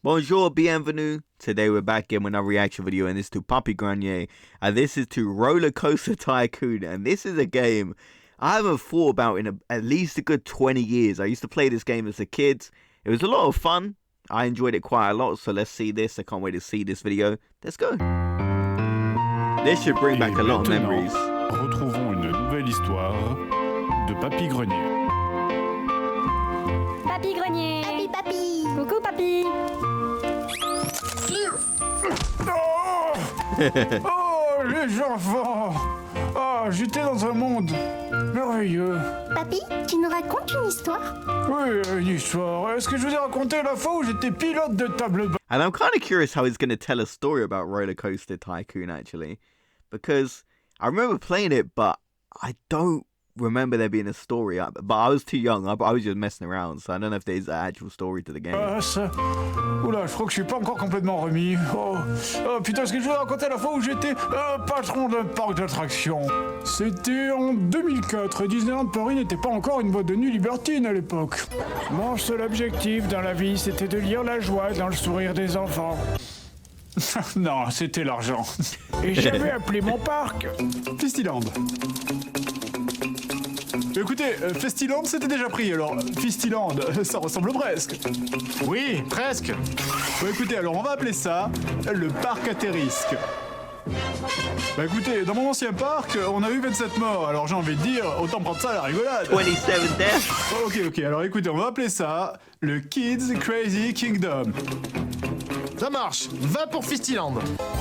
Bonjour, bienvenue. Today we're back again with another reaction video, and this is to Papy Grenier, and this is to Roller Coaster Tycoon, and this is a game I haven't thought about in at least a good 20 years. I used to play this game as a kid. It was a lot of fun. I enjoyed it quite a lot, so let's see this. I can't wait to see this video. Let's go. This should bring back a lot of memories. Retrouvons une nouvelle histoire de Papy Grenier. Papy Grenier. Papy, papy. Coucou papy. Oh, les enfants! Ah, j'étais dans un monde merveilleux. Papy, tu nous racontes une histoire? Oui, une histoire. Est-ce que je vous ai raconté la fois où j'étais pilote de table basse? And I'm kind of curious how he's going to tell a story about Roller Coaster Tycoon, actually. Because I remember playing it, but I don't remember there being a story. But I was too young. I was just messing around, so I don't know if there's an actual story to the game. Oula, je crois que je suis pas encore complètement remis. Oh putain, ce que je vous ai raconté la fois où j'étais patron d'un parc d'attractions. C'était en 2004 et Disneyland Paris n'était pas encore une boîte de nuit libertine à l'époque. Mon seul objectif dans la vie, c'était de lire la joie dans le sourire des enfants. Non, c'était l'argent. Et j'avais appelé mon parc Festiland. Écoutez, Festiland c'était déjà pris, alors Fistiland, ça ressemble presque. Oui, presque. Bon, écoutez, alors on va appeler ça le parc à tes risques. Bah écoutez, dans mon ancien parc, on a eu 27 morts, alors j'ai envie de dire, autant prendre ça à la rigolade. 27 deaths. Ok, alors écoutez, on va appeler ça le Kids Crazy Kingdom. Ça marche, va pour Fistiland.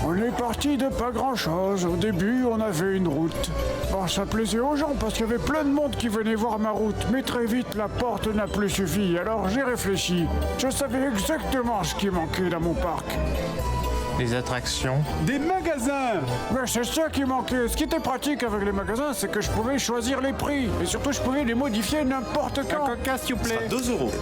On est parti de pas grand chose. Au début, on avait une route. Bon, ça plaisait aux gens parce qu'il y avait plein de monde qui venait voir ma route. Mais très vite, la porte n'a plus suffi. Alors j'ai réfléchi. Je savais exactement ce qui manquait dans mon parc. Les attractions. Des magasins. Mais c'est ça qui manquait. Ce qui était pratique avec les magasins, c'est que je pouvais choisir les prix. Et surtout, je pouvais les modifier n'importe quand. Un coca, s'il vous plaît. 2 euros.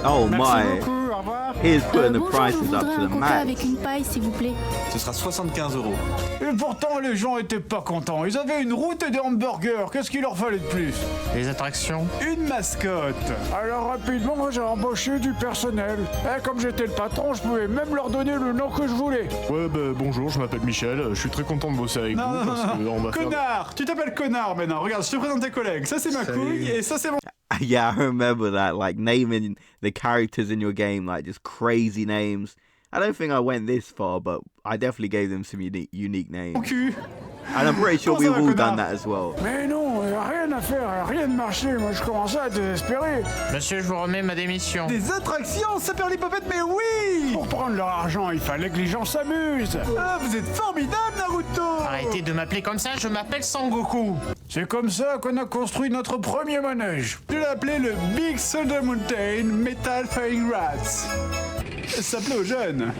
Oh Merci my. beaucoup, au revoir. He's putting the Bonjour, prices je up voudrais to un the coca max. avec une paille, s'il vous plaît. Ce sera 75 euros. Et pourtant, les gens étaient pas contents. Ils avaient une route et des hamburgers. Qu'est-ce qu'il leur fallait de plus? Les attractions. Une mascotte. Alors rapidement, j'ai embauché du personnel. Et comme j'étais le patron, je pouvais même leur donner le nom que je voulais. Ouais, bah bonjour, je m'appelle Michel, je suis très content de bosser avec vous parce que on va faire... Connard. Tu t'appelles Connard maintenant. Regarde, je te présente tes collègues. Ça, c'est ma couille et ça, c'est mon... Yeah, I remember that, like naming the characters in your game, like just crazy names. I don't think I went this far, but I definitely gave them some unique names. cul. And I'm pretty sure Comment ça we've va, all done connard? that as well. Mais non, rien à faire, rien de marché. Moi, je commençais à désespérer. Monsieur, je vous remets ma démission. Des attractions, ça perd les popettes, mais oui! Pour prendre leur argent, il fallait que les gens s'amusent. Ah, vous êtes formidable, Naruto! Arrêtez de m'appeler comme ça, je m'appelle Sangoku. C'est comme ça qu'on a construit notre premier manège. Je l'ai appelé le Big Thunder Mountain Metal Flying Rats. Ça plaît aux jeunes.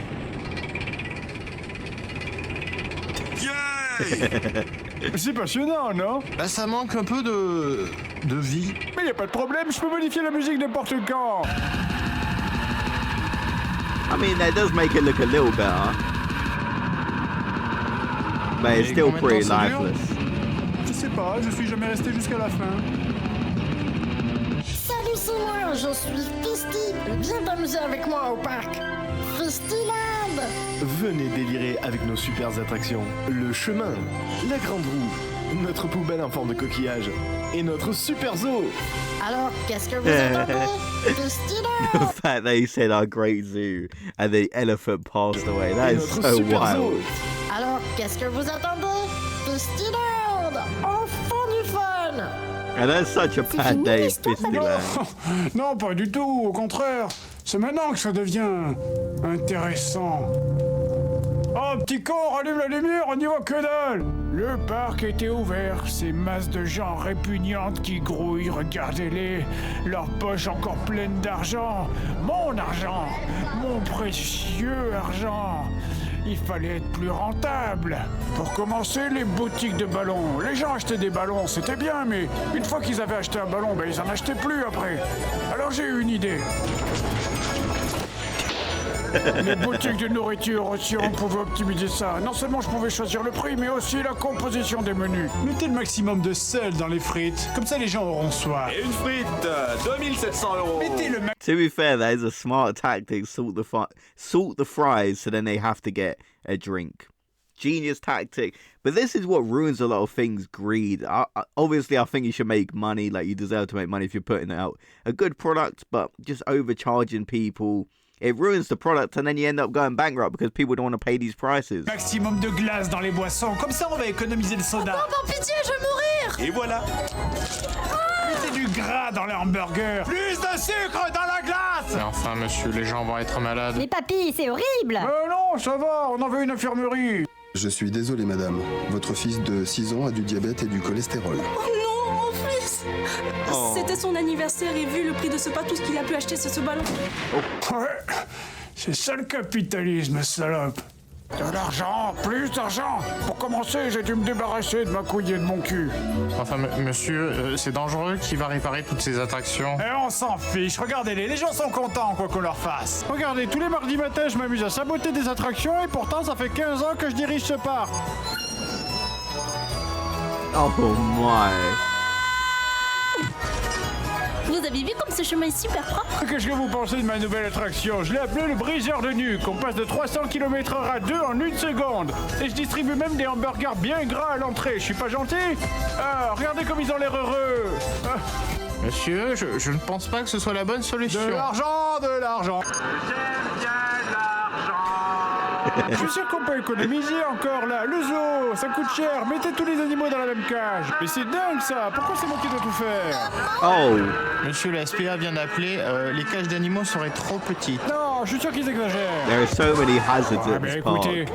C'est passionnant, non? Bah ça manque un peu de vie. Mais y a pas de problème, je peux modifier la musique n'importe quand. I mean, that does make it look a little better. But it's Et still combien de pretty temps ça dure? lifeless. Je sais pas, je suis jamais resté jusqu'à la fin. Salut, c'est moi, je suis Fisty. Viens t'amuser avec moi au parc. Fistyland. Venez délirer avec nos super attractions. Le chemin, la grande roue, notre poubelle en forme de coquillage et notre super zoo. Alors, qu'est-ce que vous attendez? Fistyland. The fact that he said our great zoo and the elephant passed away, that Et is notre so super zoo. wild. Alors, qu'est-ce que vous attendez? Fistyland. Enfant du fun. And that's such a C'est bad fini day, l'histoire, Fistyland. Non, pas du tout, au contraire. C'est maintenant que ça devient intéressant. Oh, petit con, rallume la lumière, on n'y voit que dalle. Le parc était ouvert, ces masses de gens répugnantes qui grouillent, regardez-les, leurs poches encore pleines d'argent. Mon précieux argent. Il fallait être plus rentable. Pour commencer, les boutiques de ballons. Les gens achetaient des ballons, c'était bien, mais une fois qu'ils avaient acheté un ballon, ils en achetaient plus après. Alors j'ai eu une idée. Les boutiques de nourriture aussi, on pouvait optimiser ça. Non seulement je pouvais choisir le prix, mais aussi la composition des menus. Mettez le maximum de sel dans les frites, comme ça les gens auront soif. Et une frite, 2700 €. Mettez le To be fair, that is a smart tactic. Salt the fries, so then they have to get a drink. Genius tactic. But this is what ruins a lot of things: greed. Obviously, I think you should make money. Like, you deserve to make money if you're putting out a good product, but just overcharging people, it ruins the product, and then you end up going bankrupt because people don't want to pay these prices. maximum de glace dans les boissons, comme ça on va économiser le soda. Par pitié, je vais mourir. Et voilà. Mettez du gras dans les hamburgers. Plus de sucre dans la glace. Mais enfin, monsieur, les gens vont être malades. Mais papy, c'est horrible. Non, ça va, on en veut une infirmerie. Je suis désolé, madame. Votre fils de 6 ans a du diabète et du cholestérol. Oh non, mon fils. C'était son anniversaire et vu le prix de ce pas, tout ce qu'il a pu acheter, c'est ce ballon. Ouais, c'est ça le capitalisme, salope. De l'argent, plus d'argent. Pour commencer, j'ai dû me débarrasser de ma couille et de mon cul. Enfin, monsieur, c'est dangereux qui va réparer toutes ces attractions. Et on s'en fiche, regardez-les, les gens sont contents quoi qu'on leur fasse. Regardez, tous les mardis matins, je m'amuse à saboter des attractions et pourtant ça fait 15 ans que je dirige ce parc. Oh my. Vous avez vu comme ce chemin est super propre? Qu'est-ce que vous pensez de ma nouvelle attraction? Je l'ai appelé le briseur de nuque. On passe de 300 km/h à 2 en une seconde. Et je distribue même des hamburgers bien gras à l'entrée. Je suis pas gentil? Ah, regardez comme ils ont l'air heureux. Ah, Monsieur, je ne pense pas que ce soit la bonne solution. de l'argent, de l'argent. Je suis sûr qu'on peut économiser encore là. Le zoo, ça coûte cher. Mettez tous les animaux dans la même cage. Mais c'est dingue ça. Pourquoi c'est moi qui dois tout faire? Oh. Monsieur, la SPA vient d'appeler, les cages d'animaux seraient trop petites. Non, je suis sûr qu'ils exagèrent. There are so many hazards Ah, at mais this park. écoutez,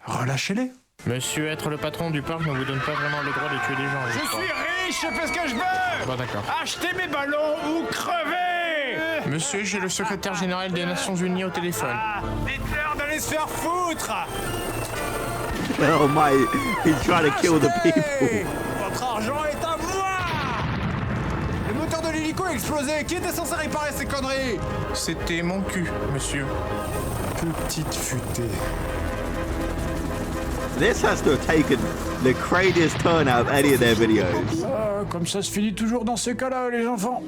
relâchez-les. Monsieur, être le patron du parc ne vous donne pas vraiment le droit de tuer des gens. Je crois. suis riche, je fais ce que je veux. Bon, d'accord. Achetez mes ballons ou crevez. Monsieur, j'ai le secrétaire général des Nations Unies au téléphone. Ah, dites-leur d'aller se faire foutre. Oh my. He's trying to kill the people. Votre argent est à moi. Le moteur de l'hélico a explosé. Qui était censé réparer ces conneries? C'était mon cul, monsieur. Petite futée. This has to have taken the craziest turn out of any of their videos. Ah, comme ça se finit toujours dans ces cas-là, les enfants.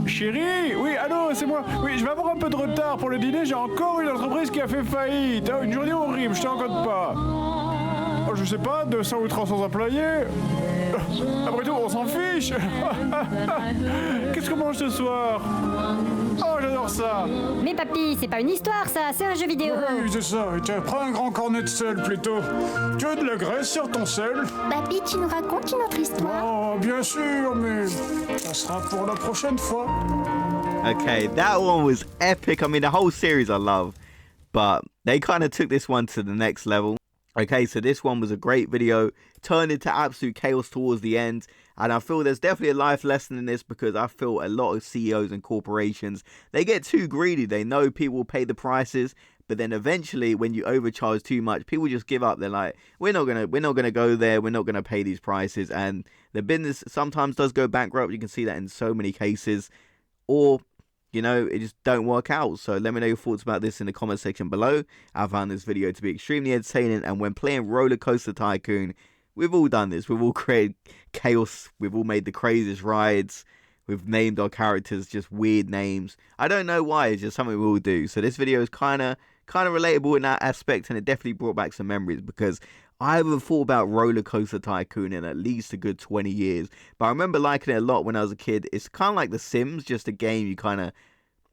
Chérie, oui, allô, c'est moi. Oui, je vais avoir un peu de retard pour le dîner. J'ai encore une entreprise qui a fait faillite. Ah, une journée horrible, je t'en raconte pas. Oh, je sais pas, 200 ou 300 employés. Après tout, on s'en fiche. Qu'est-ce qu'on mange ce soir? Oh, j'adore ça. Mais papy, c'est pas une histoire ça, c'est un jeu vidéo. Oui, c'est ça. Et tiens, prends un grand cornet de sel plutôt. Tu as de la graisse sur ton sel? Papy, tu nous racontes une autre histoire? Oh, bien sûr, mais ça sera pour la prochaine fois. Okay, that one was epic. I mean, the whole series I love, but they kind of took this one to the next level. Okay, so this one was a great video, turned into absolute chaos towards the end. And I feel there's definitely a life lesson in this because I feel a lot of CEOs and corporations, they get too greedy. They know people will pay the prices, but then eventually when you overcharge too much, people just give up. They're like, we're not gonna go there. We're not gonna pay these prices. And the business sometimes does go bankrupt. You can see that in so many cases, or you know, it just don't work out. So let me know your thoughts about this in the comment section below. I found this video to be extremely entertaining, and when playing Roller Coaster Tycoon, we've all done this. We've all created chaos. We've all made the craziest rides. We've named our characters just weird names. I don't know why. It's just something we all do. So this video is kind of relatable in that aspect, and it definitely brought back some memories because I haven't thought about Roller Coaster Tycoon in at least a good 20 years. But I remember liking it a lot when I was a kid. It's kind of like The Sims, just a game you kind of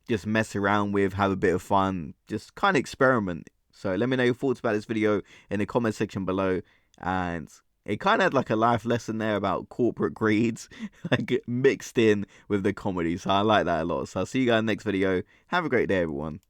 just mess around with, have a bit of fun, just kind of experiment. So let me know your thoughts about this video in the comment section below. And it kind of had like a life lesson there about corporate greeds, like mixed in with the comedy. So I like that a lot. So I'll see you guys in the next video. Have a great day, everyone.